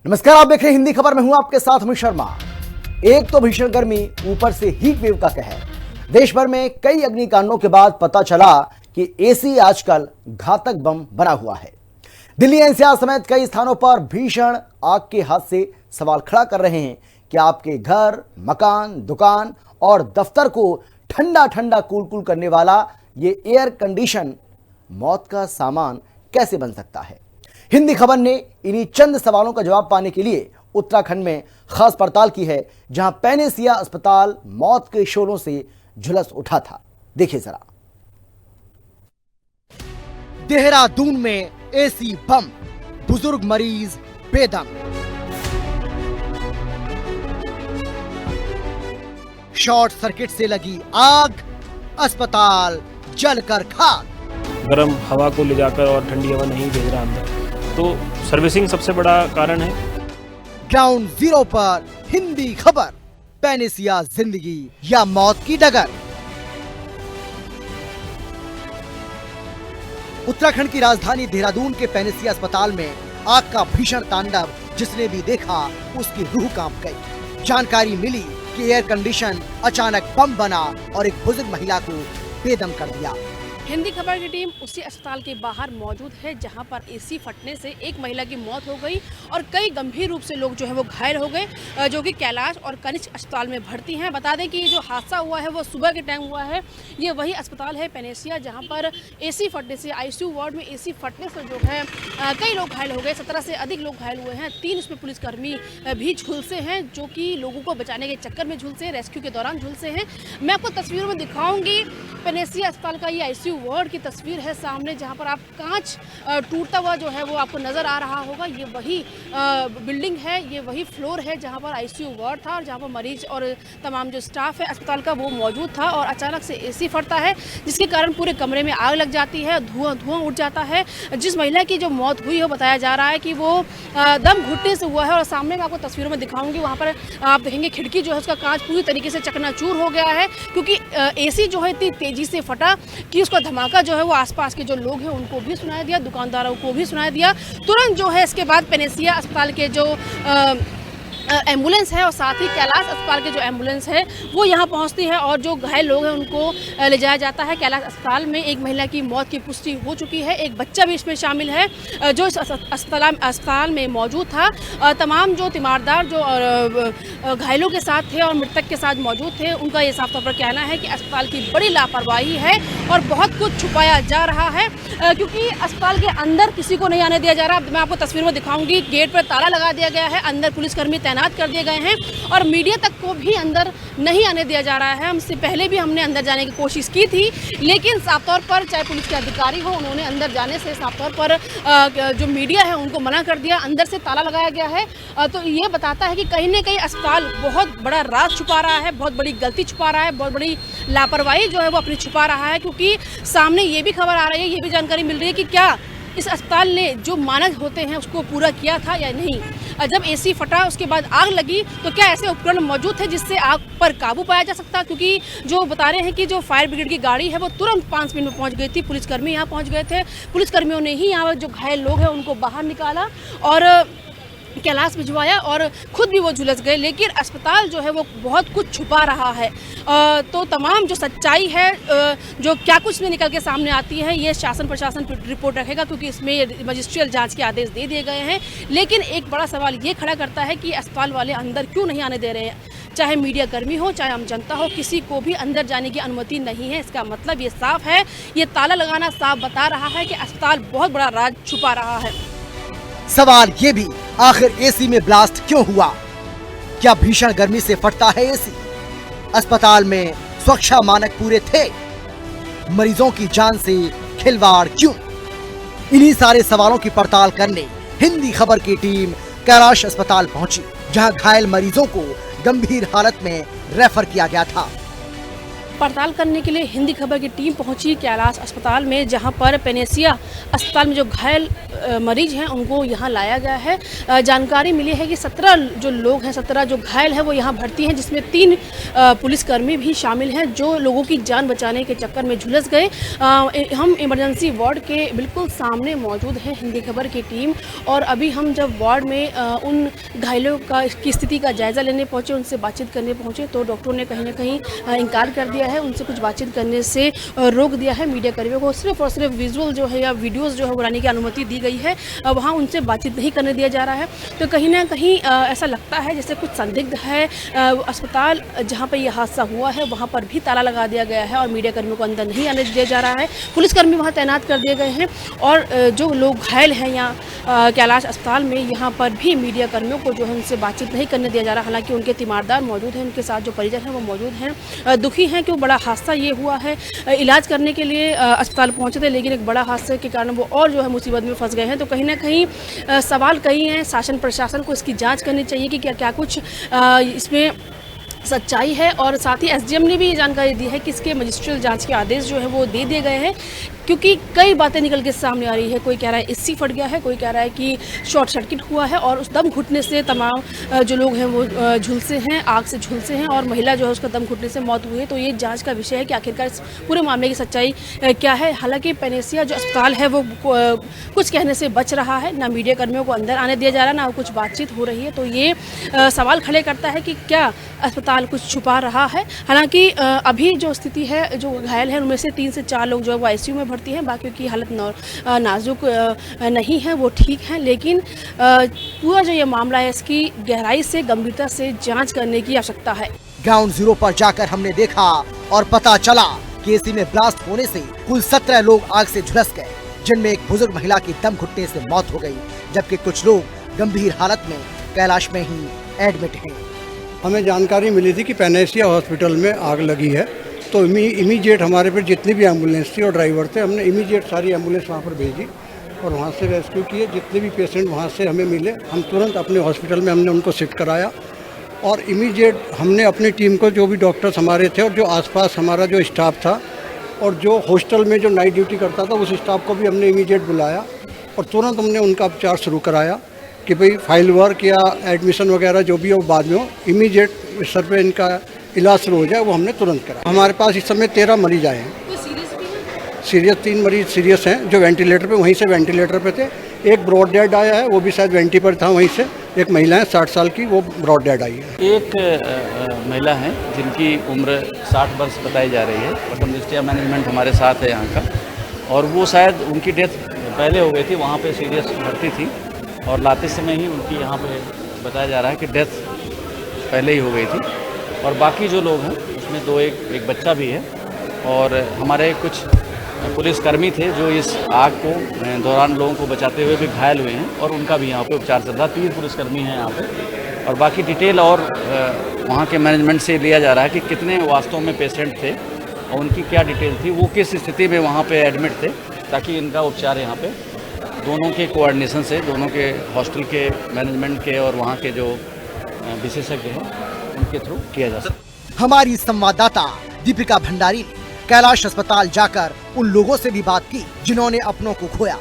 नमस्कार, आप देख रहे हैं हिंदी खबर में हूं आपके साथ अमित शर्मा। एक तो भीषण गर्मी, ऊपर से हीट वेव का कहर। देश भर में कई अग्निकांडों के बाद पता चला कि एसी आजकल घातक बम बना हुआ है। दिल्ली एनसीआर समेत कई स्थानों पर भीषण आग के हादसे सवाल खड़ा कर रहे हैं कि आपके घर, मकान, दुकान और दफ्तर को ठंडा ठंडा कूल करने वाला ये एयर कंडीशन मौत का सामान कैसे बन सकता है। हिंदी खबर ने इन्हीं चंद सवालों का जवाब पाने के लिए उत्तराखंड में खास पड़ताल की है, जहां पैनेसिया अस्पताल मौत के शोलों से झुलस उठा था। देखिए जरा। देहरादून में एसी बम, बुजुर्ग मरीज बेदम। शॉर्ट सर्किट से लगी आग, अस्पताल जलकर खाक। गर्म हवा को ले जाकर और ठंडी हवा नहीं भेज रहा अंदर, तो सर्विसिंग सबसे बड़ा कारण है। ग्राउंड जीरो पर हिंदी खबर, पैनेसिया जिंदगी या मौत की डगर। उत्तराखंड की राजधानी देहरादून के पैनेसिया अस्पताल में आग का भीषण तांडव जिसने भी देखा उसकी रूह कांप गई। जानकारी मिली कि एयर कंडीशन अचानक बम बना और एक बुजुर्ग महिला को बेदम कर दिया। हिंदी खबर की टीम उसी अस्पताल के बाहर मौजूद है जहां पर एसी फटने से एक महिला की मौत हो गई और कई गंभीर रूप से लोग जो है वो घायल हो गए, जो कि कैलाश और कनिष्क अस्पताल में भर्ती हैं। बता दें कि ये जो हादसा हुआ है वो सुबह के टाइम हुआ है। ये वही अस्पताल है पैनेसिया जहां पर एसी फटने से, आईसीयू वार्ड में एसी फटने से जो है कई लोग घायल हो गए। 17 से अधिक लोग घायल हुए हैं। 3 उसमें पुलिसकर्मी भी झुलसे हैं, जो कि लोगों को बचाने के चक्कर में झुलसे हैं, रेस्क्यू के दौरान झुलसे हैं। मैं आपको तस्वीरों में दिखाऊंगी पैनेसिया अस्पताल का ये आईसीयू वार्ड की तस्वीर है सामने, जहां पर आप कांच टूटता हुआ जो है वो आपको नजर आ रहा होगा। ये वही बिल्डिंग है, ये वही फ्लोर है जहां पर आईसीयू वार्ड था और जहां पर मरीज और तमाम जो स्टाफ है अस्पताल का वो मौजूद था। और अचानक से एसी फटता है जिसके कारण पूरे कमरे में आग लग जाती है, धुआं उठ जाता है। जिस महिला की जो मौत हुई है बताया जा रहा है कि वो दम घुटने से हुआ है। और सामने मैं आपको तस्वीरों में दिखाऊंगी, वहाँ पर आप देखेंगे खिड़की जो है उसका कांच पूरी तरीके से चकनाचूर हो गया है, क्योंकि एसी जो है इतनी तेजी से फटा कि उसका धमाका जो है वो आसपास के जो लोग हैं उनको भी सुनाई दिया, दुकानदारों को भी सुनाई दिया। तुरंत जो है इसके बाद पैनेसिया अस्पताल के जो एम्बुलेंस है और साथ ही कैलाश अस्पताल के जो एम्बुलेंस है वो यहाँ पहुँचती है और जो घायल लोग हैं उनको ले जाया जाता है। कैलाश अस्पताल में एक महिला की मौत की पुष्टि हो चुकी है, एक बच्चा भी इसमें शामिल है जो इस अस्पताल में मौजूद था। तमाम जो तीमारदार जो घायलों के साथ थे और मृतक के साथ मौजूद थे, उनका ये साफ तौर पर कहना है कि अस्पताल की बड़ी लापरवाही है और बहुत कुछ छुपाया जा रहा है, क्योंकि अस्पताल के अंदर किसी को नहीं आने दिया जा रहा। मैं आपको तस्वीर में दिखाऊंगी, गेट पर ताला लगा दिया गया है, अंदर पुलिसकर्मी तैनात कर दिए गए हैं और मीडिया तक को भी अंदर नहीं आने दिया जा रहा है। हमसे पहले भी हमने अंदर जाने की कोशिश की थी, लेकिन साफ तौर पर चाहे पुलिस के अधिकारी हो, उन्होंने अंदर जाने से साफ तौर पर जो मीडिया है उनको मना कर दिया। अंदर से ताला लगाया गया है। तो ये बताता है कि कहीं ना कहीं अस्पताल बहुत बड़ा राज छुपा रहा है, बहुत बड़ी गलती छुपा रहा है, बहुत बड़ी लापरवाही जो है वो अपनी छुपा रहा है। क्योंकि सामने ये भी खबर आ रही है, ये भी जानकारी मिल रही है कि क्या इस अस्पताल ने जो मानक होते हैं उसको पूरा किया था या नहीं। जब एसी फटा उसके बाद आग लगी तो क्या ऐसे उपकरण मौजूद थे जिससे आग पर काबू पाया जा सकता, क्योंकि जो बता रहे हैं कि जो फायर ब्रिगेड की गाड़ी है वो तुरंत 5 मिनट में पहुंच गई थी। पुलिसकर्मी यहाँ पहुंच गए थे, पुलिसकर्मियों ने ही यहाँ जो घायल लोग हैं उनको बाहर निकाला और कैलाश भिजवाया और खुद भी वो झुलस गए। लेकिन अस्पताल जो है वो बहुत कुछ छुपा रहा है। तो तमाम जो सच्चाई है, जो क्या कुछ में निकल के सामने आती है, ये शासन प्रशासन रिपोर्ट रखेगा, क्योंकि इसमें मजिस्ट्रियल जांच के आदेश दे दिए गए हैं। लेकिन एक बड़ा सवाल ये खड़ा करता है कि अस्पताल वाले अंदर क्यों नहीं आने दे रहे हैं। चाहे मीडिया कर्मी हो, चाहे आम जनता हो, किसी को भी अंदर जाने की अनुमति नहीं है। इसका मतलब ये साफ है, ये ताला लगाना साफ बता रहा है कि अस्पताल बहुत बड़ा राज छुपा रहा है। सवाल ये भी, आखिर एसी में ब्लास्ट क्यों हुआ? क्या भीषण गर्मी से फटता है एसी? अस्पताल में सुरक्षा मानक पूरे थे? मरीजों की जान से खिलवाड़ क्यों? इन्हीं सारे सवालों की पड़ताल करने हिंदी खबर की टीम कैलाश अस्पताल पहुंची, जहां घायल मरीजों को गंभीर हालत में रेफर किया गया था। पड़ताल करने के लिए हिंदी खबर की टीम पहुंची कैलाश अस्पताल में, जहां पर पेनेसिया अस्पताल में जो घायल मरीज हैं उनको यहां लाया गया है। जानकारी मिली है कि 17 जो लोग हैं, 17 जो घायल हैं वो यहां भर्ती हैं, जिसमें 3 पुलिसकर्मी भी शामिल हैं जो लोगों की जान बचाने के चक्कर में झुलस गए। हम इमरजेंसी वार्ड के बिल्कुल सामने मौजूद हैं हिंदी खबर की टीम, और अभी हम जब वार्ड में उन घायलों की स्थिति का जायज़ा लेने पहुंचे, उनसे बातचीत करने पहुंचे, तो डॉक्टरों ने कहीं ना कहीं इनकार कर दिया है, उनसे कुछ बातचीत करने से रोक दिया है। मीडिया कर्मियों को सिर्फ और सिर्फ विजुअल जो है या वीडियोस जो है बनाने की अनुमति दी गई है, वहाँ उनसे बातचीत नहीं करने दिया जा रहा है। तो कहीं ना कहीं ऐसा लगता है जैसे कुछ संदिग्ध है। अस्पताल जहाँ पर यह हादसा हुआ है वहाँ पर भी ताला लगा दिया गया है और मीडिया कर्मियों को अंदर नहीं आने दिया जा रहा है। पुलिसकर्मी वहाँ तैनात कर दिए गए हैं, और जो लोग घायल हैं यहाँ कैलाश अस्पताल में, यहाँ पर भी मीडिया कर्मियों को जो है उनसे बातचीत नहीं करने दिया जा रहा। हालांकि उनके तीमारदार मौजूद हैं, उनके साथ जो परिजन हैं वो मौजूद हैं, दुखी हैं कि वो बड़ा हादसा ये हुआ है। इलाज करने के लिए अस्पताल पहुंचे थे, लेकिन एक बड़ा हादसे के कारण वो और जो है मुसीबत में फंस गए हैं। तो कहीं ना कहीं सवाल कई हैं। शासन प्रशासन को इसकी जांच करनी चाहिए कि क्या क्या कुछ इसमें सच्चाई है, और साथ ही एसडीएम ने भी ये जानकारी दी है कि इसके मजिस्ट्रियल जांच के आदेश जो है वो दे दिए गए हैं, क्योंकि कई बातें निकल के सामने आ रही है। कोई कह रहा है एसी फट गया है, कोई कह रहा है कि शॉर्ट सर्किट हुआ है, और उस दम घुटने से तमाम जो लोग हैं वो झुलसे हैं, आग से झुलसे हैं, और महिला जो है उसका दम घुटने से मौत हुई है। तो ये जांच का विषय है कि आखिरकार इस पूरे मामले की सच्चाई क्या है। हालांकि पेनेसिया जो अस्पताल है वो कुछ कहने से बच रहा है, ना मीडिया कर्मियों को अंदर आने दिया जा रहा, ना कुछ बातचीत हो रही है। तो ये सवाल खड़े करता है कि क्या अस्पताल कुछ छुपा रहा है। हालांकि अभी जो स्थिति है, जो घायल हैं उनमें से 3 से 4 लोग जो है वो आईसीयू में भर्ती हैं, बाकी की हालत नाजुक नहीं है, वो ठीक हैं। लेकिन पूरा जो ये मामला है इसकी गहराई से, गंभीरता से जांच करने की आवश्यकता है। ग्राउंड जीरो पर जाकर हमने देखा और पता चला कि एसी में ब्लास्ट होने से कुल 17 लोग आग से झुलस गए, जिनमें एक बुजुर्ग महिला की दम घुटने से मौत हो गई, जबकि कुछ लोग गंभीर हालत में कैलाश में ही एडमिट हैं। हमें जानकारी मिली थी कि पेनेसिया हॉस्पिटल में आग लगी है, तो इमीडिएट हमारे पर जितनी भी एम्बुलेंस थी और ड्राइवर थे, हमने इमीडिएट सारी एम्बुलेंस वहाँ पर भेजी और वहाँ से रेस्क्यू किए। जितने भी पेशेंट वहाँ से हमें मिले, हम तुरंत अपने हॉस्पिटल में हमने उनको शिफ्ट कराया, और इमीडिएट हमने अपनी टीम को, जो भी डॉक्टर्स हमारे थे और जो आसपास हमारा जो स्टाफ था और जो हॉस्टल में जो नाइट ड्यूटी करता था, उस स्टाफ को भी हमने इमीडिएट बुलाया और तुरंत हमने उनका उपचार शुरू कराया कि भाई फाइल वर्क या एडमिशन वगैरह जो भी हो बाद में हो, इमीडिएट सर पे इनका इलाज शुरू हो जाए, वो हमने तुरंत करा। हमारे पास इस समय 13 मरीज आए हैं। सीरियस 3 मरीज सीरियस हैं जो वेंटिलेटर पे, वहीं से वेंटिलेटर पे थे। एक ब्रॉड डेड आया है, वो भी शायद वेंटी पर था वहीं से। एक महिला है 60 साल की, वो ब्रॉड डेड आई है। एक महिला है जिनकी उम्र 60 वर्ष बताई जा रही है। प्रथम दृष्टिया मैनेजमेंट हमारे साथ है यहाँ का, और वो शायद उनकी डेथ पहले हो गई थी, वहाँ पे सीरियस भर्ती थी, और लाते समय ही उनकी यहाँ पे बताया जा रहा है कि डेथ पहले ही हो गई थी। और बाकी जो लोग हैं उसमें एक बच्चा भी है, और हमारे कुछ पुलिसकर्मी थे जो इस आग को दौरान लोगों को बचाते हुए भी घायल हुए हैं, और उनका भी यहाँ पे उपचार चल रहा है। 3 पुलिसकर्मी हैं यहाँ पे, और बाकी डिटेल और वहाँ के मैनेजमेंट से लिया जा रहा है कि कितने वास्तव में पेशेंट थे और उनकी क्या डिटेल थी, वो किस स्थिति में वहाँ पे एडमिट थे, ताकि इनका उपचार यहाँ पे दोनों के कोऑर्डिनेशन से, दोनों के हॉस्टल के मैनेजमेंट के और वहाँ के जो विशेषज्ञ हैं उनके थ्रू किया जा सके। हमारी संवाददाता दीपिका भंडारी ने कैलाश अस्पताल जाकर उन लोगों से भी बात की जिन्होंने अपनों को खोया,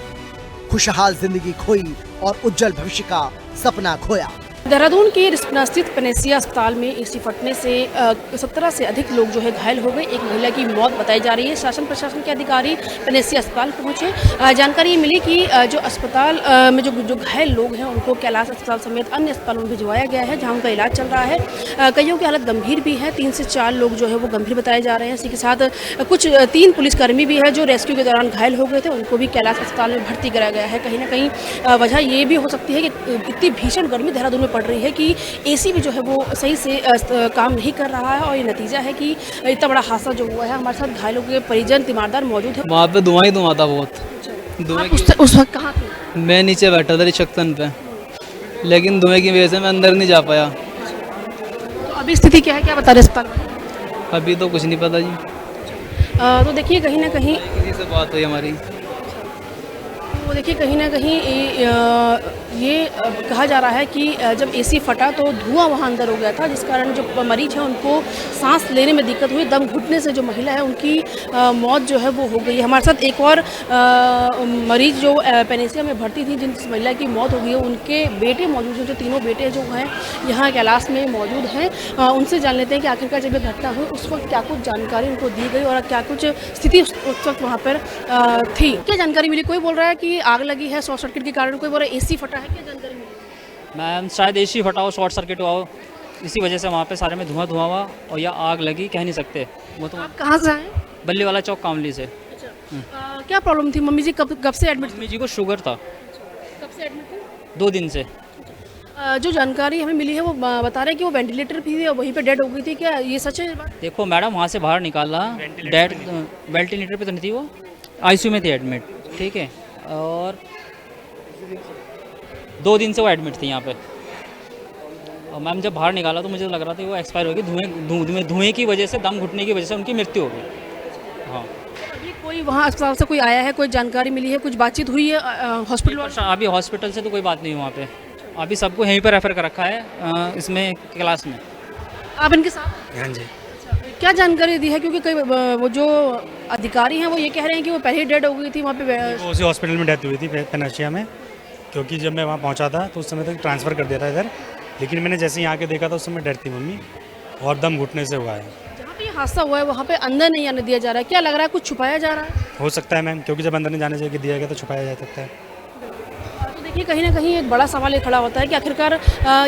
खुशहाल जिंदगी खोई और उज्जवल भविष्य का सपना खोया। देहरादून के रिस्पना स्थित पेनेसिया अस्पताल में एसी फटने से 17 से अधिक लोग जो है घायल हो गए। एक महिला की मौत बताई जा रही है। शासन प्रशासन के अधिकारी पेनेसिया अस्पताल पहुंचे। जानकारी मिली कि जो अस्पताल में जो घायल लोग हैं उनको कैलाश अस्पताल समेत अन्य अस्पतालों में भिजवाया गया है, जहां उनका इलाज चल रहा है। कईयों की हालत गंभीर भी है। 3 से 4 लोग जो है वो गंभीर बताए जा रहे हैं। इसी के साथ कुछ 3 पुलिसकर्मी भी है जो रेस्क्यू के दौरान घायल हो गए थे, उनको भी कैलाश अस्पताल में भर्ती कराया गया है। कहीं ना कहीं वजह ये भी हो सकती है कि इतनी भीषण गर्मी देहरादून में पड़ रही है कि एसी भी जो है वो सही से काम नहीं कर रहा है, और ये नतीजा है कि इतना बड़ा हादसा जो हुआ है। हमारे साथ घायलों के परिजन तीमारदार मौजूद है। वहाँ पे धुआं ही धुआं था बहुत। धुएं उस वक्त कहाँ थे? मैं नीचे बैठा था रिसेप्शन पे, लेकिन धुएं की वजह से मैं अंदर नहीं जा पाया। तो अभी स्थिति क्या है, क्या बता रहे अस्पताल में? अभी तो कुछ नहीं पता जी। तो देखिए कहीं ना कहीं किसी से बात हुई हमारी, वो देखिए कहीं ना कहीं ये कहा जा रहा है कि जब एसी फटा तो धुआं वहाँ अंदर हो गया था, जिस कारण जो मरीज हैं उनको सांस लेने में दिक्कत हुई। दम घुटने से जो महिला है उनकी मौत जो है वो हो गई है। हमारे साथ एक और मरीज जो पेनेसिया में भर्ती थी, जिस महिला की मौत हो गई है, उनके बेटे मौजूद हैं। जो तीनों बेटे जो हैं यहाँ कैलाश में मौजूद हैं, उनसे जान लेते हैं कि आखिरकार जब ये घटना हुई उस वक्त क्या कुछ जानकारी उनको दी गई और क्या कुछ स्थिति उस वक्त वहाँ पर थी। क्या जानकारी मिली? कोई बोल रहा है कि आग लगी है शॉर्ट सर्किट के कारण, कोई बोल रहा है एसी फटा है। क्या जानकारी मिली? मैम शायद एसी फटा हो, शॉर्ट सर्किट हुआ हो, इसी वजह से वहाँ पे सारे में धुआं हुआ और या आग लगी, कह नहीं सकते। वो तो आप कहाँ से आए? बल्ली वाला चौक कामली से। अच्छा, क्या प्रॉब्लम थी? मम्मी जी कब से एडमिट? मम्मी जी को शुगर था। कब से एडमिट थे? 2 दिन से। जो जानकारी हमें मिली है वो बता रहे हैं कि वो वेंटिलेटर भी थी और वहीं पे डेड हो गई थी। क्या ये सच है बात? देखो मैडम, वहाँ से बाहर निकाला, डेड वेंटिलेटर पे तो नहीं थी, वो आईसीयू में थी एडमिट, ठीक है। और 2 दिन से वो एडमिट थी यहाँ पे। और मैम जब बाहर निकाला तो मुझे लग रहा था वो एक्सपायर हो गई, धुएँ की वजह से, दम घुटने की वजह से उनकी मृत्यु हो गई। हाँ, अभी कोई वहाँ अस्पताल से कोई आया है? कोई जानकारी मिली है? कुछ बातचीत हुई है हॉस्पिटल वालों से? अभी हॉस्पिटल से तो कोई बात नहीं हुई वहाँ पे। अभी सबको यहीं पर रेफर कर रखा है इसमें क्लास में। आप इनके साथ? हाँ जी। क्या जानकारी दी है? क्योंकि कई वो जो अधिकारी हैं वो ये कह रहे हैं कि वो पहले ही डेड हो गई थी वहाँ पे। वो उसी हॉस्पिटल में डेथ हुई थी पेनाशिया में, क्योंकि जब मैं वहाँ पहुँचा था तो उस समय तक ट्रांसफ़र कर दिया था इधर, लेकिन मैंने जैसे ही आके देखा था उस समय डेथ थी मम्मी, और दम घुटने से हुआ है। जहाँ पे ये हादसा हुआ है वहाँ पे अंदर नहीं आने दिया जा रहा है। क्या लग रहा है कुछ छुपाया जा रहा है? हो सकता है मैम, क्योंकि जब अंदर नहीं जाने चाहिए दिया गया तो छुपाया जा सकता है। तो देखिए कहीं ना कहीं एक बड़ा सवाल ये खड़ा होता है कि आखिरकार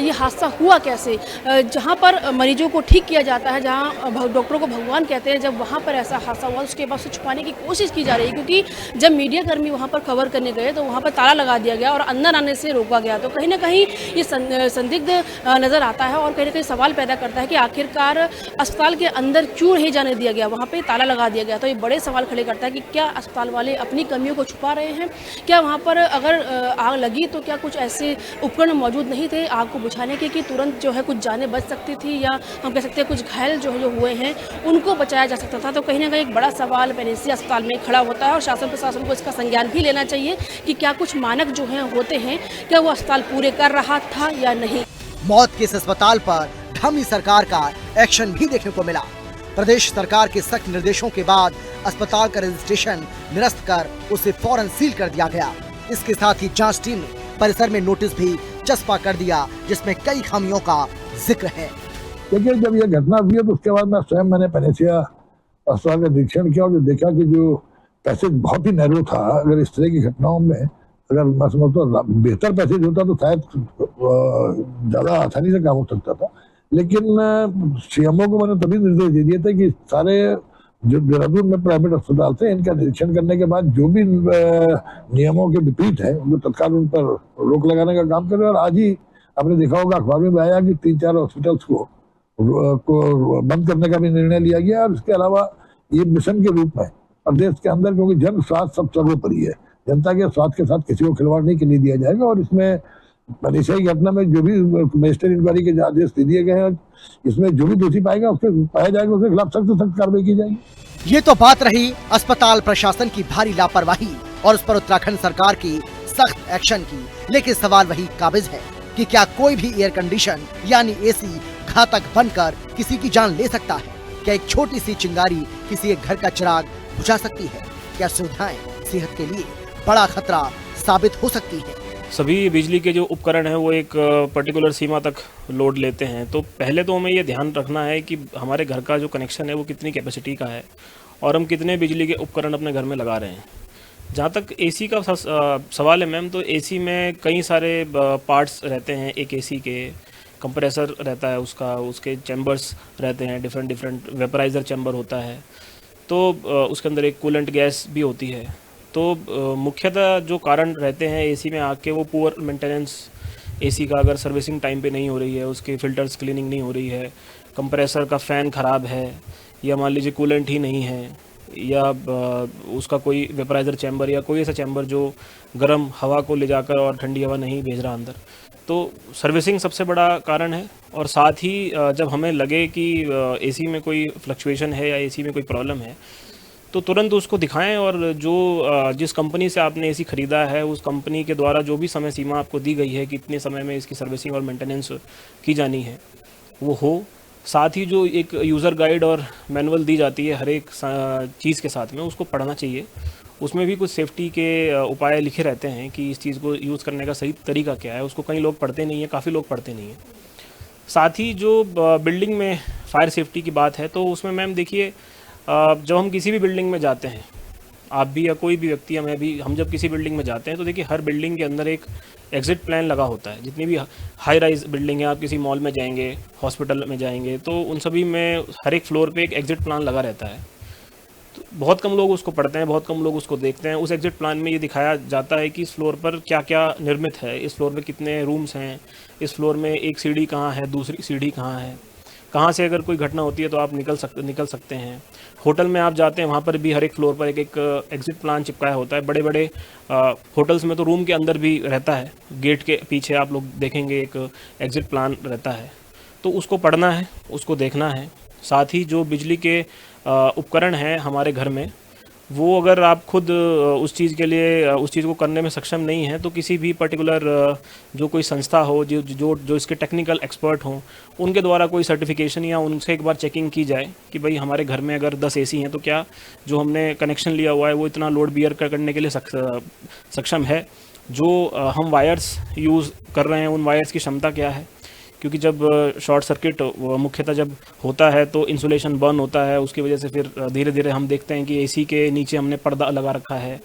ये हादसा हुआ कैसे। जहाँ पर मरीजों को ठीक किया जाता है, जहाँ डॉक्टरों को भगवान कहते हैं, जब वहाँ पर ऐसा हादसा हुआ उसके बाद उसे छुपाने की कोशिश की जा रही है। क्योंकि जब मीडिया कर्मी वहाँ पर कवर करने गए तो वहाँ पर ताला लगा दिया गया और अंदर आने से रोका गया। तो कहीं ना कहीं ये संदिग्ध नज़र आता है और कहीं ना कहीं सवाल पैदा करता है कि आखिरकार अस्पताल के अंदर क्यों नहीं जाने दिया गया, वहाँ पर ताला लगा दिया गया। तो ये बड़े सवाल खड़े करता है कि क्या अस्पताल वाले अपनी कमियों को छुपा रहे हैं? क्या वहाँ पर अगर आग लगी तो क्या कुछ ऐसे उपकरण मौजूद नहीं थे आग को बुझाने के कि तुरंत जो है कुछ जानें बच सकती थी, या हम कह सकते हैं कुछ घायल जो हुए हैं उनको बचाया जा सकता था? तो कहीं ना कहीं एक बड़ा सवाल पेनेसिया अस्पताल में खड़ा होता है और शासन प्रशासन को इसका संज्ञान भी लेना चाहिए कि क्या कुछ मानक जो हैं होते हैं, क्या वो अस्पताल पूरे कर रहा था या नहीं। मौत के इस अस्पताल पर ढमी सरकार का एक्शन भी देखने को मिला। प्रदेश सरकार के सख्त निर्देशों के बाद अस्पताल का रजिस्ट्रेशन निरस्त कर उसे फौरन सील कर दिया गया। इसके साथ ही जांच टीम ने परिसर में नोटिस भी चस्पा कर दिया, जिसमें कई खामियों का जिक्र है। देखिए, जब यह घटना हुई है तो उसके बाद मैंने पेनेसिया अस्पताल का निरीक्षण किया और जो देखा कि जो पैसेज बहुत ही नैरो था। अगर इस तरह की घटनाओं में अगर मैं समझता बेहतर पैसेज होता तो शायद ज़्यादा आसानी से काम हो सकता था। लेकिन सीएमओ को मैंने तभी निर्देश दे दिए थे कि सारे जो देहरादून में प्राइवेट अस्पताल थे इनका निरीक्षण करने के बाद जो भी नियमों के विपरीत है उनको तत्काल उन पर रोक लगाने का काम करें। और आज ही आपने देखा होगा अखबार में आया कि 3-4 हॉस्पिटल्स को बंद करने का भी निर्णय लिया गया। और इसके अलावा ये मिशन के रूप में प्रदेश के अंदर, क्योंकि जन स्वास्थ्य सब सर्वोपरि है, जनता के स्वास्थ्य के साथ किसी को खिलवाड़ नहीं करने दिया जाएगा। और इसमें पेनेसिया की घटना में जो भी मजिस्ट्रेट इंक्वायरी के आदेश दे दिए गए हैं, इसमें जो भी दोषी पाएगा उसके पाया जाएगा, उसके खिलाफ सख्त से सख्त कार्रवाई की जाएगी। ये तो बात रही अस्पताल प्रशासन की भारी लापरवाही और उस पर उत्तराखंड सरकार की सख्त एक्शन की। लेकिन सवाल वही काबिज है कि क्या कोई भी एयर कंडीशन यानी एसी घातक बनकर किसी की जान ले सकता है? क्या एक छोटी सी चिंगारी किसी एक घर का चिराग बुझा सकती है? क्या सुविधाएं सेहत के लिए बड़ा खतरा साबित हो सकती है? सभी बिजली के जो उपकरण हैं वो एक पर्टिकुलर सीमा तक लोड लेते हैं। तो पहले तो हमें ये ध्यान रखना है कि हमारे घर का जो कनेक्शन है वो कितनी कैपेसिटी का है और हम कितने बिजली के उपकरण अपने घर में लगा रहे हैं। जहाँ तक एसी का सवाल है मैम, तो एसी में कई सारे पार्ट्स रहते हैं। एक एसी के कंप्रेसर रहता है, उसके चैम्बर्स रहते हैं, डिफरेंट वेपराइज़र चैम्बर होता है, तो उसके अंदर एक कूलेंट गैस भी होती है। तो मुख्यतः जो कारण रहते हैं एसी में आग के, वो पुअर मेंटेनेंस एसी का, अगर सर्विसिंग टाइम पे नहीं हो रही है, उसके फ़िल्टर्स क्लीनिंग नहीं हो रही है, कंप्रेसर का फ़ैन ख़राब है, या मान लीजिए कूलेंट ही नहीं है, या उसका कोई वेपराइज़र चैम्बर या कोई ऐसा चैम्बर जो गर्म हवा को ले जाकर और ठंडी हवा नहीं भेज रहा अंदर, तो सर्विसिंग सबसे बड़ा कारण है। और साथ ही जब हमें लगे कि एसी में कोई फ्लक्चुएशन है या एसी में कोई प्रॉब्लम है, तो तुरंत उसको दिखाएं और जो जिस कंपनी से आपने एसी ख़रीदा है उस कंपनी के द्वारा जो भी समय सीमा आपको दी गई है कि इतने समय में इसकी सर्विसिंग और मेंटेनेंस की जानी है वो हो। साथ ही जो एक यूज़र गाइड और मैनुअल दी जाती है हर एक चीज़ के साथ में, उसको पढ़ना चाहिए। उसमें भी कुछ सेफ्टी के उपाय लिखे रहते हैं कि इस चीज़ को यूज़ करने का सही तरीका क्या है, उसको कई लोग पढ़ते नहीं हैं, काफ़ी लोग पढ़ते नहीं हैं। साथ ही जो बिल्डिंग में फायर सेफ्टी की बात है तो उसमें मैम देखिए, जब हम किसी भी बिल्डिंग में जाते हैं, आप भी या कोई भी व्यक्ति या मैं भी, हम जब किसी बिल्डिंग में जाते हैं तो देखिए हर बिल्डिंग के अंदर एक एग्ज़िट प्लान लगा होता है। जितनी भी हाई राइज बिल्डिंग है, आप किसी मॉल में जाएंगे, हॉस्पिटल में जाएंगे, तो उन सभी में हर एक फ्लोर पे एक एग्ज़िट प्लान लगा रहता है। तो बहुत कम लोग उसको पढ़ते हैं, बहुत कम लोग उसको देखते हैं। उस एग्ज़िट प्लान में ये दिखाया जाता है कि इस फ्लोर पर क्या क्या निर्मित है, इस फ्लोर पे कितने रूम्स हैं, इस फ्लोर में एक सीढ़ी कहाँ है, दूसरी सीढ़ी कहाँ है, कहाँ से अगर कोई घटना होती है तो आप निकल सकते हैं। होटल में आप जाते हैं, वहाँ पर भी हर एक फ्लोर पर एक एग्ज़िट प्लान चिपकाया होता है। बड़े बड़े होटल्स में तो रूम के अंदर भी रहता है, गेट के पीछे आप लोग देखेंगे एक एग्ज़िट प्लान रहता है। तो उसको पढ़ना है, उसको देखना है। साथ ही जो बिजली के उपकरण हैं हमारे घर में, वो अगर आप खुद उस चीज़ के लिए उस चीज़ को करने में सक्षम नहीं है तो किसी भी पर्टिकुलर जो कोई संस्था हो जो इसके टेक्निकल एक्सपर्ट हों, उनके द्वारा कोई सर्टिफिकेशन या उनसे एक बार चेकिंग की जाए कि भाई हमारे घर में अगर 10 एसी हैं तो क्या जो हमने कनेक्शन लिया हुआ है वो इतना लोड बियर करने के लिए सक्षम है। जो हम वायर्स यूज़ कर रहे हैं उन वायर्स की क्षमता क्या है, क्योंकि जब शॉर्ट सर्किट मुख्यतः जब होता है तो इंसुलेशन बर्न होता है, उसकी वजह से फिर धीरे धीरे हम देखते हैं कि एसी के नीचे हमने पर्दा लगा रखा है,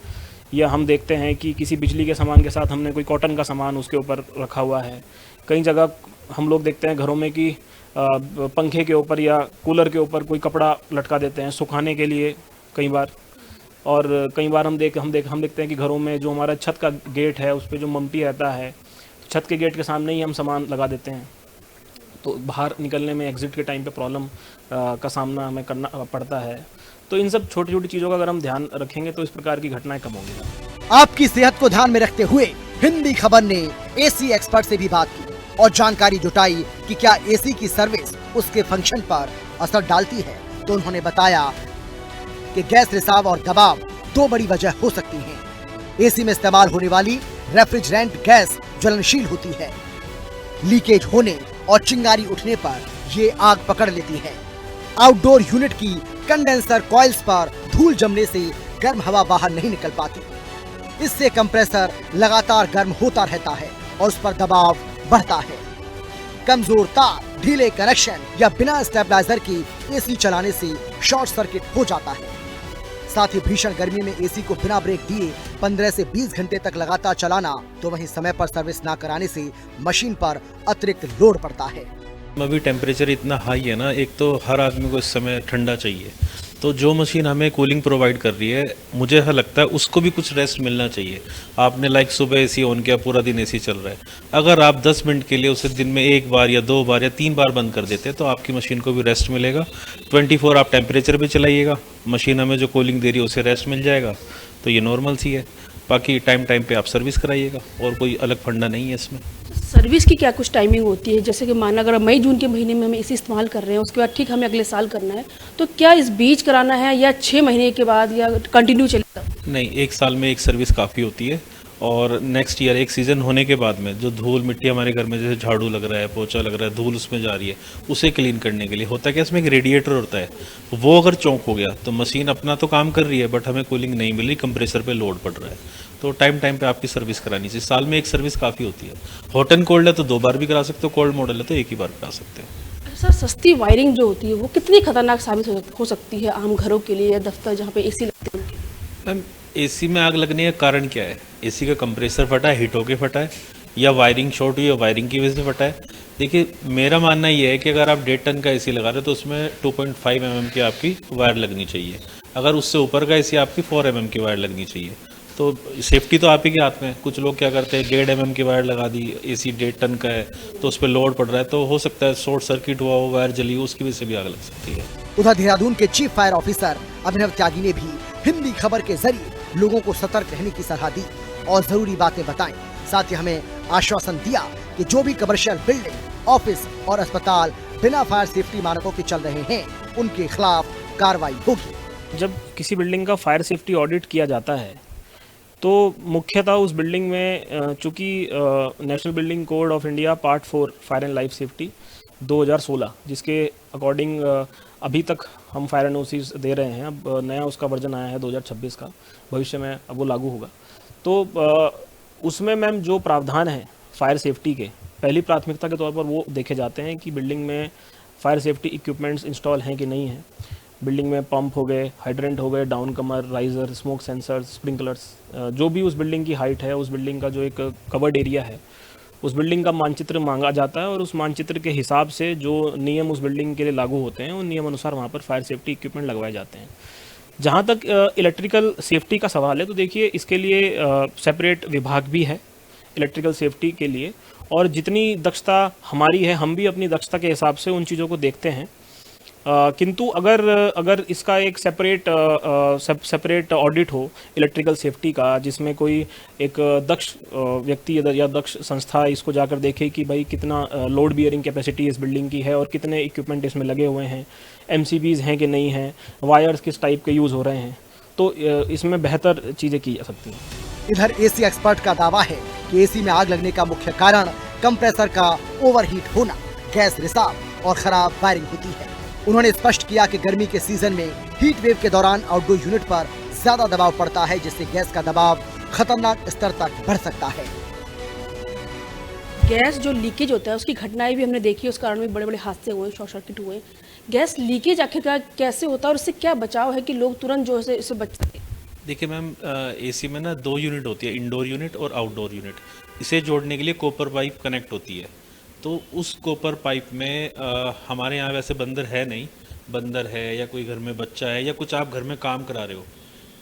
या हम देखते हैं कि किसी बिजली के सामान के साथ हमने कोई कॉटन का सामान उसके ऊपर रखा हुआ है। कई जगह हम लोग देखते हैं घरों में कि पंखे के ऊपर या कूलर के ऊपर कोई कपड़ा लटका देते हैं सुखाने के लिए कई बार। और कई बार हम देखते हैं कि घरों में जो हमारा छत का गेट है उस पर जो मम्टी रहता है, तो छत के गेट के सामने ही हम सामान लगा देते हैं, तो बाहर निकलने में एग्ज़िट के टाइम पे प्रॉब्लम का सामना हमें करना पड़ता है। तो इन सब छोटी छोटी चीज़ों का अगर हम ध्यान रखेंगे तो इस प्रकार की घटनाएं कम होंगी। आपकी सेहत को ध्यान में रखते हुए हिंदी खबर ने एसी एक्सपर्ट से भी बात की और जानकारी जुटाई कि क्या एसी की सर्विस उसके फंक्शन पर असर डालती है। तो उन्होंने बताया कि गैस रिसाव और दबाव 2 बड़ी वजह हो सकती हैं। एसी में इस्तेमाल होने वाली रेफ्रिजरेंट गैस ज्वलनशील होती है, लीकेज होने और चिंगारी उठने पर ये आग पकड़ लेती है। आउटडोर यूनिट की कंडेंसर कॉइल्स पर धूल जमने से गर्म हवा बाहर नहीं निकल पाती। इससे कंप्रेसर लगातार गर्म होता रहता है और उस पर दबाव बढ़ता है। कमजोर तार, ढीले कनेक्शन या बिना स्टेबलाइजर के एसी चलाने से शॉर्ट सर्किट हो जाता है। साथ ही भीषण गर्मी में एसी को बिना ब्रेक दिए 15 से 20 घंटे तक लगातार चलाना, तो वहीं समय पर सर्विस ना कराने से मशीन पर अतिरिक्त लोड पड़ता है। अभी टेम्परेचर इतना हाई है ना, एक तो हर आदमी को इस समय ठंडा चाहिए, तो जो मशीन हमें कूलिंग प्रोवाइड कर रही है मुझे ऐसा लगता है उसको भी कुछ रेस्ट मिलना चाहिए। आपने सुबह एसी ऑन किया, पूरा दिन एसी चल रहा है, अगर आप 10 मिनट के लिए उसे दिन में 1 बार या 2 बार या 3 बार बंद कर देते हैं तो आपकी मशीन को भी रेस्ट मिलेगा। 24 आप टेम्परेचर पे चलाइएगा, मशीन हमें जो कूलिंग दे रही है उसे रेस्ट मिल जाएगा, तो ये नॉर्मल सी है। बाकी टाइम पे आप सर्विस कराइएगा, और कोई अलग फंडा नहीं है इसमें। सर्विस की क्या कुछ टाइमिंग होती है? जैसे कि माना अगर मई जून के महीने में हम एसी इस्तेमाल कर रहे हैं, उसके बाद ठीक हमें अगले साल करना है, तो क्या इस बीच कराना है या 6 महीने के बाद या कंटिन्यू चलेगा? नहीं, 1 साल में एक सर्विस काफ़ी होती है, और नेक्स्ट ईयर एक सीज़न होने के बाद में जो धूल मिट्टी हमारे घर में जैसे झाड़ू लग रहा है, पोछा लग रहा है, धूल उसमें जा रही है, उसे क्लीन करने के लिए होता है कि इसमें एक रेडिएटर होता है, वो अगर चौंक हो गया तो मशीन अपना तो काम कर रही है बट हमें कूलिंग नहीं मिल रही, कंप्रेसर पे लोड पड़ रहा है, तो टाइम पे आपकी सर्विस करानी चाहिए। साल में एक सर्विस काफ़ी होती है। हॉट एंड कोल्ड है तो 2 बार भी करा सकते हो, कोल्ड मॉडल है तो 1 ही बार करा सकते हैं। सर, सस्ती वायरिंग जो होती है वो कितनी खतरनाक साबित हो सकती है आम घरों के लिए या दफ्तर जहाँ पे एसी लगते हैं? मैम, एसी में आग लगने का कारण क्या है? एसी का कंप्रेसर फटा है, हीट होके फटा है, या वायरिंग शॉर्ट हुई है, वायरिंग की वजह से फटा है। देखिए, मेरा मानना ये है कि अगर आप 1.5 टन का एसी लगा रहे हो तो उसमें 2.5 mm की आपकी वायर लगनी चाहिए। अगर उससे ऊपर का एसी आपकी 4 mm की वायर लगनी चाहिए। तो सेफ्टी तो आप ही के हाथ में है। कुछ लोग क्या करते हैं, 1.5 mm की वायर लगा दी, एसी 1.5 टन का है तो उस पर लोड पड़ रहा है, तो हो सकता है शॉर्ट सर्किट हुआ हो, वायर जली हो, उसकी वजह से भी आग लग सकती है। उधर देहरादून के चीफ फायर ऑफिसर अभिनव त्यागी ने भी हिंदी खबर के जरिए लोगों को सतर्क रहने की सलाह दी और जरूरी बातें बताई। साथ ही हमें आश्वासन दिया कि जो भी कमर्शियल बिल्डिंग, ऑफिस और अस्पताल बिना फायर सेफ्टी मानकों के चल रहे हैं, उनके खिलाफ कार्रवाई होगी। जब किसी बिल्डिंग का फायर सेफ्टी ऑडिट किया जाता है तो मुख्यतः उस बिल्डिंग में चूँकि national building code of India part 4 fire and life safety 2016 जिसके अकॉर्डिंग अभी तक हम फायर एनओसीज दे रहे हैं, अब नया उसका वर्जन आया है 2026 का, भविष्य में अब वो लागू होगा। तो उसमें मैम जो प्रावधान है फायर सेफ्टी के, पहली प्राथमिकता के तौर पर वो देखे जाते हैं कि बिल्डिंग में फायर सेफ्टी इक्विपमेंट्स इंस्टॉल हैं कि नहीं हैं। बिल्डिंग में पंप हो गए, हाइड्रेंट हो गए, डाउन कमर, राइज़र, स्मोक सेंसर्स, स्प्रिंकलर्स, जो भी उस बिल्डिंग की हाइट है, उस बिल्डिंग का जो एक कवर्ड एरिया है, उस बिल्डिंग का मानचित्र मांगा जाता है और उस मानचित्र के हिसाब से जो नियम उस बिल्डिंग के लिए लागू होते हैं उन नियम अनुसार वहाँ पर फायर सेफ्टी इक्विपमेंट लगवाए जाते हैं। जहाँ तक इलेक्ट्रिकल सेफ्टी का सवाल है तो देखिए इसके लिए सेपरेट विभाग भी है इलेक्ट्रिकल सेफ्टी के लिए, और जितनी दक्षता हमारी है हम भी अपनी दक्षता के हिसाब से उन चीज़ों को देखते हैं। किंतु अगर इसका एक सेपरेट ऑडिट हो इलेक्ट्रिकल सेफ्टी का, जिसमें कोई एक दक्ष व्यक्ति या दक्ष संस्था इसको जाकर देखे कि भाई कितना लोड बियरिंग कैपेसिटी इस बिल्डिंग की है और कितने इक्विपमेंट इसमें लगे हुए हैं, एमसीबीज़ हैं कि नहीं हैं, वायर्स किस टाइप के यूज़ हो रहे हैं, तो इसमें बेहतर चीज़ें की जा सकती हैं। इधर एसी एक्सपर्ट का दावा है कि एसी में आग लगने का मुख्य कारण कंप्रेसर का ओवरहीट होना, गैस रिसाव और खराब वायरिंग होती है। उन्होंने स्पष्ट किया कि गर्मी के सीजन में हीट वेव के दौरान आउटडोर यूनिट पर ज्यादा दबाव पड़ता है, जिससे गैस का दबाव खतरनाक स्तर तक बढ़ सकता है। गैस जो लीकेज होता है उसकी घटनाएं भी हमने देखी, उस कारण भी बड़े बड़े हादसे हुए, शॉर्ट सर्किट हुए। गैस लीकेज आखिरकार कैसे होता है और उससे क्या बचाव है कि लोग तुरंत जो है इससे बच सके? देखिए मैम, एसी में ना 2 यूनिट होती है, इंडोर यूनिट और आउटडोर यूनिट। इसे जोड़ने के लिए कॉपर पाइप कनेक्ट होती है। तो उस कॉपर पाइप में हमारे यहाँ वैसे बंदर है नहीं, बंदर है या कोई घर में बच्चा है या कुछ आप घर में काम करा रहे हो,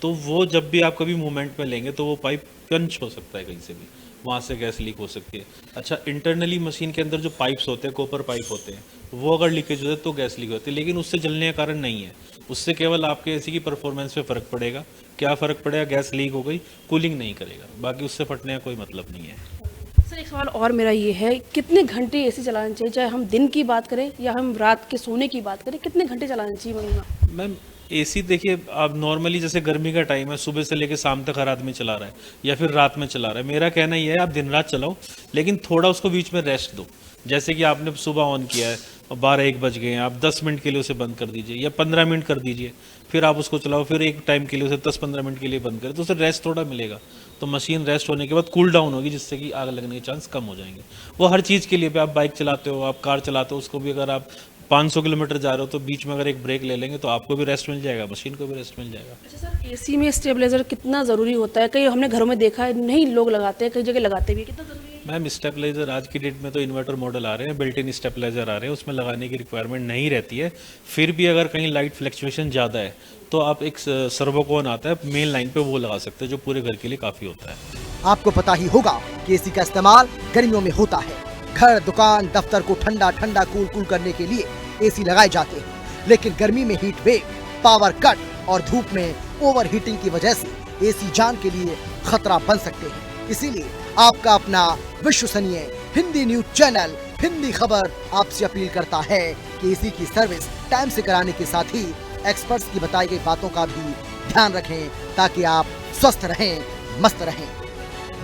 तो वो जब भी आप कभी मूवमेंट में लेंगे तो वो पाइप पंच हो सकता है कहीं से भी, वहाँ से गैस लीक हो सकती है। अच्छा, इंटरनली मशीन के अंदर जो पाइप्स होते हैं, कॉपर पाइप होते हैं, वो अगर लीकेज हो जाए तो गैस लीक होती है, लेकिन उससे जलने का कारण नहीं है। उससे केवल आपके एसी की परफॉर्मेंस पे फ़र्क पड़ेगा। क्या फ़र्क पड़ेगा? गैस लीक हो गई, कूलिंग नहीं करेगा, बाकी उससे फटने का कोई मतलब नहीं है। सर एक सवाल और मेरा ये है, कितने घंटे एसी चलाना चाहिए, चाहे हम दिन की बात करें या हम रात के सोने की बात करें, कितने घंटे चलाना चाहिए? मैम एसी देखिए, आप नॉर्मली जैसे गर्मी का टाइम है, सुबह से लेकर शाम तक हर आदमी चला रहा है या फिर रात में चला रहा है। मेरा कहना ये है आप दिन रात चलाओ, लेकिन थोड़ा उसको बीच में रेस्ट दो। जैसे कि आपने सुबह ऑन किया है, 12-1 बज गए हैं, आप 10 मिनट के लिए उसे बंद कर दीजिए या 15 मिनट कर दीजिए, फिर आप उसको चलाओ, फिर एक टाइम के लिए उसे 10-15 मिनट के लिए बंद करें, तो उसे रेस्ट थोड़ा मिलेगा। तो मशीन रेस्ट होने के बाद कूल डाउन होगी, जिससे कि आग लगने के चांस कम हो जाएंगे। वो हर चीज़ के लिए भी, आप बाइक चलाते हो, आप कार चलाते हो, उसको भी अगर आप 500 किलोमीटर जा रहे हो तो बीच में अगर एक ब्रेक ले लेंगे तो आपको भी रेस्ट मिल जाएगा, मशीन को भी रेस्ट मिल जाएगा। अच्छा सर, एसी में स्टेबलाइजर कितना ज़रूरी होता है? कई हमने घरों में देखा है, नहीं लोग लगाते हैं, कई जगह लगाते भी, कितना ज़रूरी है? मैम स्टेबलाइजर आज की डेट में तो इन्वर्टर मॉडल आ रहे हैं, बिल्ट इन स्टेबलाइजर आ रहे हैं, उसमें लगाने की रिक्वायरमेंट नहीं रहती है। फिर भी अगर कहीं लाइट फ्लक्चुएशन ज़्यादा है तो आप एक सर्वोकोन आता है मेन लाइन पे, वो लगा सकते हैं, जो पूरे घर के लिए काफ़ी होता है। आपको पता ही होगा कि एसी का इस्तेमाल गर्मियों में होता है। घर, दुकान, दफ्तर को ठंडा कूल करने के लिए एसी लगाए जाते हैं, लेकिन गर्मी में हीट वेव, पावर कट और धूप में ओवर हीटिंग की वजह से एसी जान के लिए खतरा बन सकते हैं। इसीलिए आपका अपना विश्वसनीय हिंदी न्यूज चैनल हिंदी खबर आपसे अपील करता है कि एसी की सर्विस टाइम से कराने के साथ ही एक्सपर्ट्स की बताई गई बातों का भी ध्यान रखें, ताकि आप स्वस्थ रहें, मस्त रहें।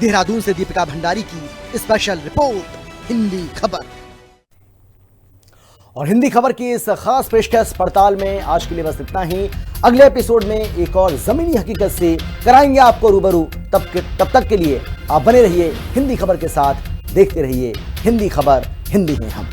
देहरादून से दीपिका भंडारी की स्पेशल रिपोर्ट, हिंदी खबर। और हिंदी खबर की इस खास पेशकश पड़ताल में आज के लिए बस इतना ही। अगले एपिसोड में एक और जमीनी हकीकत से कराएंगे आपको रूबरू। तब तक के लिए आप बने रहिए हिंदी खबर के साथ, देखते रहिए हिंदी खबर, हिंदी में हम।